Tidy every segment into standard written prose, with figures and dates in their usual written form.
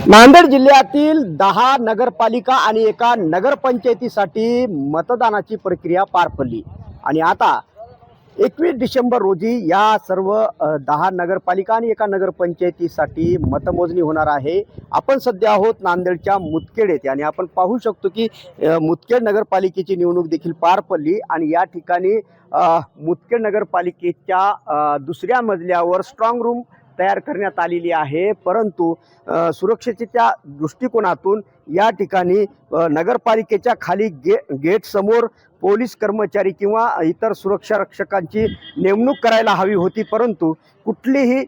नांदेड जिल्ह्यातील 10 नगरपालिका आणि एका नगरपंचायतीसाठी मतदानाची प्रक्रिया पार पडली आणि आता 21 डिसेंबर रोजी या सर्व 10 नगरपालिका आणि एका नगरपंचायतीसाठी मतमोजणी होणार आहे। आपण सध्या आहोत नांदेडच्या मुदखेड येथे आणि आपण पाहू शकतो की मुदखेड नगरपालिकेची निवडणूक देखील पार पडली आणि या ठिकाणी मुदखेड नगरपालिकेच्या दुसऱ्या मजल्यावर स्ट्रॉंग रूम तयार करण्यात आलेली आहे, परंतु सुरक्षेच्या दृष्टिकोनातून या ठिकाणी नगरपालिकेच्या खाली गेट समोर पोलीस कर्मचारी किंवा इतर सुरक्षा रक्षकांची नेमणूक करायला हवी होती, परंतु कुठलीही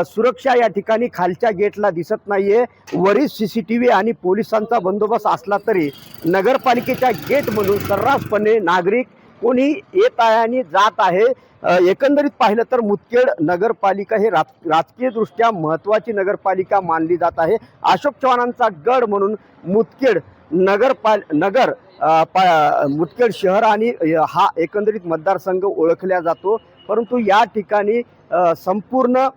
सुरक्षा या ठिकाणी खालच्या गेटला दिसत नाहीये। वरील CCTV आणि पोलिसांचा बंदोबस्त असला तरी नगरपालिकेच्या गेटमधून सर्रासपणे नागरिक कोणी येत आहे आणि जात आहे। एकंदरीत पाहिलं तर मुदखेड नगरपालिका हे राजकीय दृष्ट्या महत्त्वाची नगरपालिका मानली जात आहे। अशोक चव्हाणांचा गड म्हणून मुदखेड मुदखेड शहर आणि हा एकंदरीत मतदारसंघ ओळखला जातो, परंतु या ठिकाणी संपूर्ण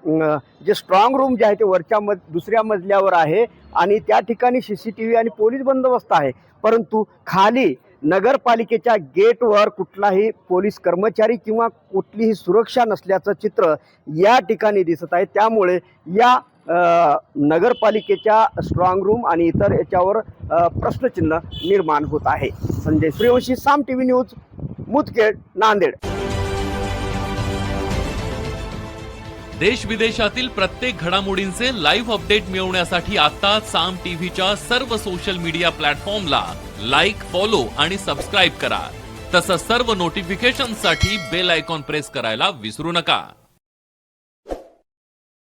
जे स्ट्रॉंग रूम जे आहे ते दुसऱ्या मजल्यावर आहे आणि त्या ठिकाणी CCTV आणि पोलीस बंदोबस्त आहे, परंतु खाली नगरपालिकेच्या गेटवर कुठलाही पोलीस कर्मचारी किंवा कुठलीही सुरक्षा नसल्याचं चित्र या ठिकाणी दिसत आहे। त्यामुळे या नगरपालिकेच्या स्ट्रॉंग रूम आणि इतर याच्यावर प्रश्नचिन्ह निर्माण होत आहे। संजय सूर्यवंशी, साम TV न्यूज, मुदखेड, नांदेड। देश विदेशातील प्रत्येक घडामोडींचे लाईव्ह अपडेट मिळवण्यासाठी आता साम टीव्हीच्या सर्व सोशल मीडिया प्लॅटफॉर्मला लाईक, फॉलो आणि सबस्क्राईब करा। तसंच सर्व नोटिफिकेशनसाठी बेल आयकॉन प्रेस करायला विसरू नका।